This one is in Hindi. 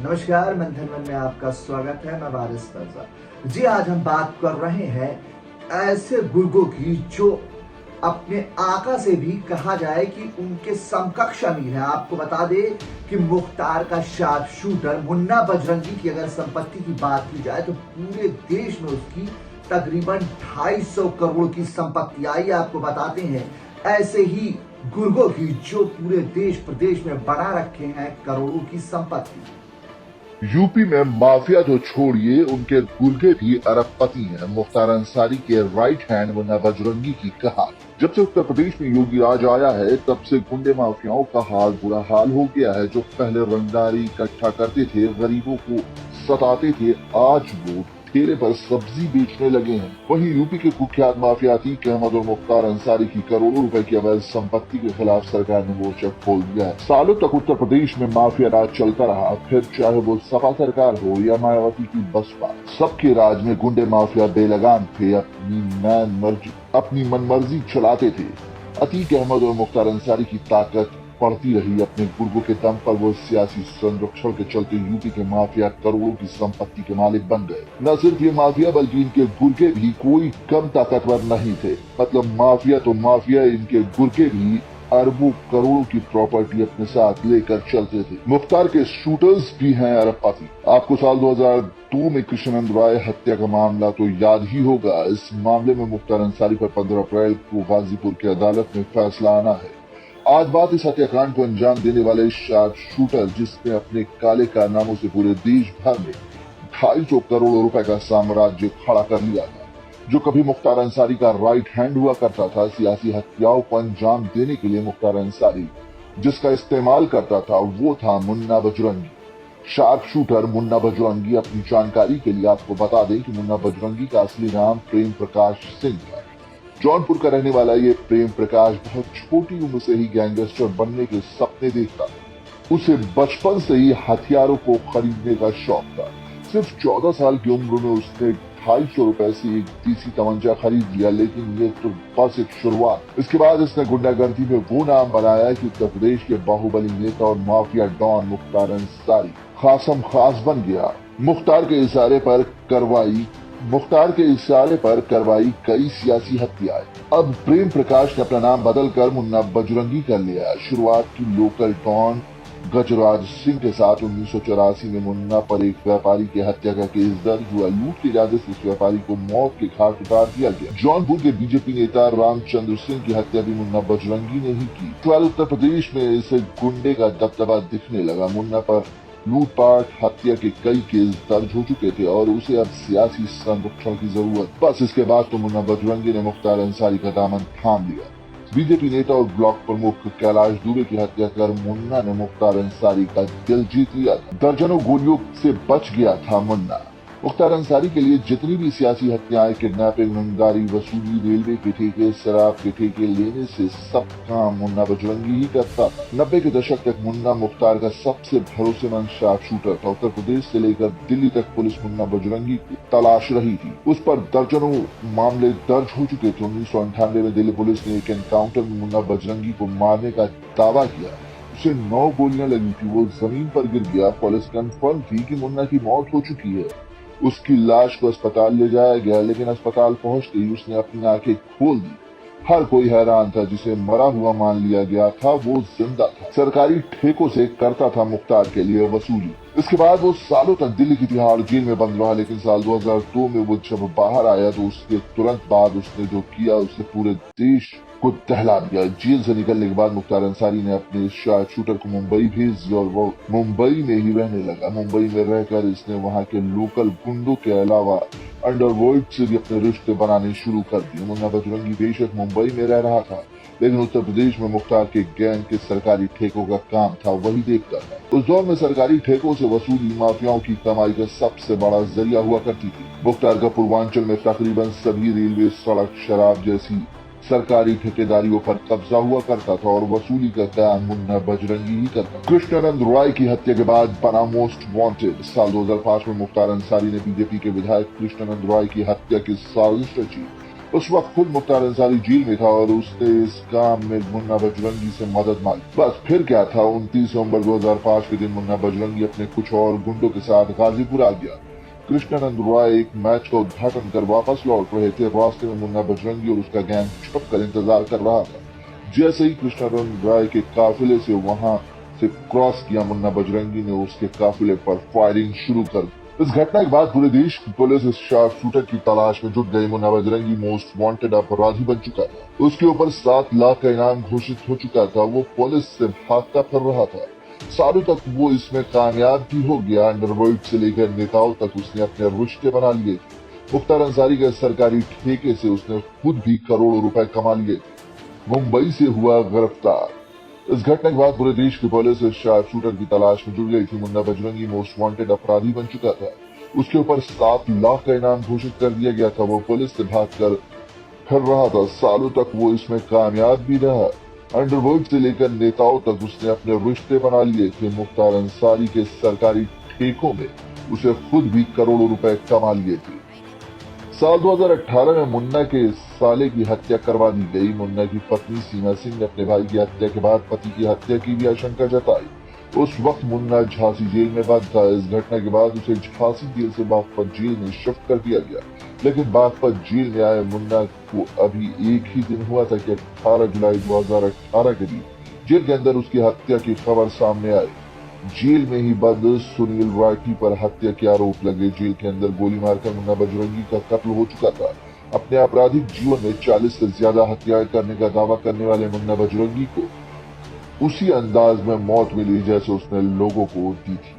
नमस्कार, मंथन वन में आपका स्वागत है। मैं वारिस रजा। जी, आज हम बात कर रहे हैं ऐसे बुजुर्गों की जो अपने आका से भी कहा जाए कि उनके समकक्ष अमीर है। आपको बता दें कि मुख्तार का शार्प शूटर मुन्ना बजरंगी की अगर संपत्ति की बात की जाए तो पूरे देश में उसकी तकरीबन 250 करोड़ की संपत्ति आई। आपको बताते हैं ऐसे ही गुर्गों की जो पूरे देश प्रदेश में बना रखे हैं करोड़ों की संपत्ति। यूपी में माफिया तो छोड़िए, उनके गुर्गे भी अरबपति हैं। मुख्तार अंसारी के राइट हैंड मुन्ना बजरंगी की कहा, जब से उत्तर प्रदेश में योगी राज आया है तब से गुंडे माफियाओं का हाल बुरा हाल हो गया है। जो पहले रंगदारी इकट्ठा करते थे, गरीबों को सताते थे, आज वो ठेले पर सब्जी बेचने लगे हैं। वहीं यूपी के कुख्यात माफिया अतीक अहमद और मुख्तार अंसारी की करोड़ों रुपए की अवैध संपत्ति के खिलाफ सरकार ने मोर्चा खोल दिया है। सालों तक उत्तर प्रदेश में माफिया राज चलता रहा, फिर चाहे वो सपा सरकार हो या मायावती की बसपा, सबके राज में गुंडे माफिया बेलगाम थे, अपनी मनमर्जी चलाते थे। अतीक अहमद और मुख्तार अंसारी की ताकत बढ़ती रही। अपने गुर्गों के दम पर वो सियासी संरक्षण के चलते यूपी के माफिया करोड़ों की संपत्ति के मालिक बन गए। न सिर्फ ये माफिया बल्कि इनके गुर्गे भी कोई कम ताकतवर नहीं थे। मतलब माफिया तो माफिया, इनके गुर्गे भी अरबों करोड़ों की प्रॉपर्टी अपने साथ लेकर चलते थे। मुख्तार के शूटर्स भी हैं अरबपति। आपको साल 2002 में कृष्णानंद राय हत्या का मामला तो याद ही होगा। इस मामले में मुख्तार अंसारी पर 15 अप्रैल को गाजीपुर की अदालत में फैसला आना है। आज बात इस हत्याकांड को अंजाम देने वाले शार्प शूटर, जिसने अपने काले कारनामों से पूरे देश भर में 250 करोड़ रुपए का साम्राज्य खड़ा कर लिया था, जो कभी मुख्तार अंसारी का राइट हैंड हुआ करता था। सियासी हत्याओं को अंजाम देने के लिए मुख्तार अंसारी जिसका इस्तेमाल करता था वो था मुन्ना बजरंगी। Sharp shooter Munna Bajrangi. अपनी जानकारी के लिए आपको बता दें कि मुन्ना बजरंगी का असली नाम प्रेम प्रकाश सिंह था। जौनपुर का रहने वाला ये प्रेम प्रकाश बहुत छोटी उम्र से ही गैंगस्टर बनने के सपने देखता था। उसे बचपन से ही हथियारों को खरीदने का शौक था। सिर्फ 14 साल की उम्र में उसने 250 रुपए से एक देसी तमंचा खरीद लिया, लेकिन ये तो बस एक शुरुआत। इसके बाद इसने गुंडागर्दी में वो नाम बनाया कि उत्तर प्रदेश के बाहुबली नेता और माफिया डॉन मुख्तार अंसारी खासम खास बन गया। मुख्तार के इशारे पर करवाई कई सियासी हत्याएं। अब प्रेम प्रकाश ने अपना नाम बदलकर मुन्ना बजरंगी कर लिया। शुरुआत की लोकल डॉन गजराज सिंह के साथ 1984 में मुन्ना पर एक व्यापारी की हत्या का केस दर्ज हुआ। लूट के इरादे से इस व्यापारी को मौत के घाट उतार दिया गया। जौनपुर के बीजेपी नेता रामचंद्र सिंह की हत्या भी मुन्ना बजरंगी ने ही की। फिलहाल उत्तर प्रदेश में इसे गुंडे का दबदबा दिखने लगा। मुन्ना पर लूटपाट हत्या के कई केस दर्ज हो चुके थे और उसे अब सियासी संरक्षण की जरूरत। बस इसके बाद तो मुन्ना बजरंगी ने मुख्तार अंसारी का दामन थाम लिया। बीजेपी नेता और ब्लॉक प्रमुख कैलाश दुबे की हत्या कर मुन्ना ने मुख्तार अंसारी का दिल जीत लिया। दर्जनों गोलियों से बच गया था मुन्ना। मुख्तार अंसारी के लिए जितनी भी सियासी हत्याएं, किडनैपिंग, रंगदारी वसूली, रेलवे के ठेके, शराब के ठेके लेने से सब काम मुन्ना बजरंगी ही करता था। 90 के दशक तक मुन्ना मुख्तार का सबसे भरोसेमंद शार्प शूटर था। उत्तर प्रदेश से लेकर दिल्ली तक पुलिस मुन्ना बजरंगी की तलाश रही थी। उस पर दर्जनों मामले दर्ज हो चुके थे। 1998 में दिल्ली पुलिस ने एक एनकाउंटर में मुन्ना बजरंगी को मारने का दावा किया। उसे 9 गोलियां लगी थी, वो जमीन पर गिर गया। पुलिस कंफर्म थी कि मुन्ना की मौत हो चुकी है। उसकी लाश को अस्पताल ले जाया गया, लेकिन अस्पताल पहुंचते ही उसने अपनी आंखें खोल दी। हर कोई हैरान था। जिसे मरा हुआ मान लिया गया था वो जिंदा था। सरकारी ठेकों से करता था मुख्तार के लिए वसूली। इसके बाद वो सालों तक दिल्ली की तिहाड़ जेल में बंद रहा, लेकिन साल 2002 में वो जब बाहर आया तो उसके तुरंत बाद उसने जो किया उसने पूरे देश को दहला दिया। जेल से निकलने के बाद मुख्तार अंसारी ने अपने शार्प शूटर को मुंबई भेज दिया और वो मुंबई में ही रहने लगा। मुंबई में रहकर इसने वहाँ के लोकल गुंडों के अलावा अंडरवर्ल्ड से भी अपने रिश्ते बनाने शुरू कर दिए। मुन्ना बजरंगी बेशक मुंबई में रह रहा था, लेकिन उत्तर प्रदेश में मुख्तार के गैंग के सरकारी ठेकों का काम था वही देखता था। उस दौर में सरकारी ठेकों से वसूली माफियाओं की कमाई का सबसे बड़ा जरिया हुआ करती थी। मुख्तार का पूर्वांचल में तकरीबन सभी रेलवे, सड़क, शराब जैसी सरकारी ठेकेदारियों पर कब्जा हुआ करता था और वसूली का काम मुन्ना बजरंगी ही करता। कृष्णानंद राय की हत्या के बाद बना मोस्ट वांटेड। साल 2005 में मुख्तार अंसारी ने बीजेपी के विधायक कृष्णानंद राय की हत्या की साजिश रची। उस वक्त खुद मुख्तार अंसारी जेल में था और उसने इस काम में मुन्ना बजरंगी से मदद मांगी। बस फिर क्या था, 29 नवंबर 2005 के दिन मुन्ना बजरंगी अपने कुछ और गुंडों के साथ गाजीपुर आ गया। कृष्णानंद राय एक मैच का उद्घाटन कर वापस लौट रहे थे। रास्ते में मुन्ना बजरंगी और उसका गैंग छुप कर इंतजार कर रहा था। जैसे ही कृष्णानंद राय के काफिले से वहां से क्रॉस किया, मुन्ना बजरंगी ने उसके काफिले पर फायरिंग शुरू कर दी। इस घटना के बाद पूरे देश की पुलिस इस शार्प शूटर की तलाश में जुट गई। मुन्ना बजरंगी मोस्ट वांटेड अपराधी बन चुका था। उसके ऊपर 7 लाख का इनाम घोषित हो चुका था। वो पुलिस से भागता फिर रहा था। सालों तक वो इसमें कामयाब भी हो गया। अंडरवर्ल्ड से लेकर नेताओं तक उसने अपने रिश्ते बना लिए। मुख्तार अंसारी के सरकारी ठेके से उसने खुद भी करोड़ों रुपए कमा लिए। मुंबई से हुआ गिरफ्तार। इस घटना के बाद पूरे देश की पुलिस इस शार्प शूटर की तलाश में जुट गई थी। मुन्ना बजरंगी मोस्ट वांटेड अपराधी बन चुका था। उसके ऊपर 7 लाख का इनाम घोषित कर दिया गया था। वो पुलिस से भागकर फिर रहा था। सालों तक वो इसमें कामयाब भी रहा। अंडरवर्ल्ड से लेकर नेताओं तक उसने अपने रिश्ते बना लिए थे। मुख्तार अंसारी के सरकारी ठेकों में उसे खुद भी करोड़ों रुपए कमा लिए थे। साल 2018 में मुन्ना के साले की हत्या करवा दी गई। मुन्ना की पत्नी सीमा सिंह ने अपने भाई की हत्या के बाद पति की हत्या की भी आशंका जताई। उस वक्त मुन्ना झांसी जेल में बंद था। इस घटना के बाद उसे झांसी जेल से बागपत जेल में शिफ्ट कर दिया गया। लेकिन बागपत जेल में आए मुन्ना को अभी एक ही दिन हुआ था कि 18 जुलाई 2018 के दिन जेल के अंदर उसकी हत्या की खबर सामने आई। जेल में ही बंद सुनील राठी पर हत्या के आरोप लगे। जेल के अंदर गोली मारकर मुन्ना बजरंगी का कत्ल हो चुका था। अपने आपराधिक जीवन में 40 से ज्यादा हत्याएं करने का दावा करने वाले मुन्ना बजरंगी को उसी अंदाज में मौत मिली जैसे उसने लोगों को दी थी।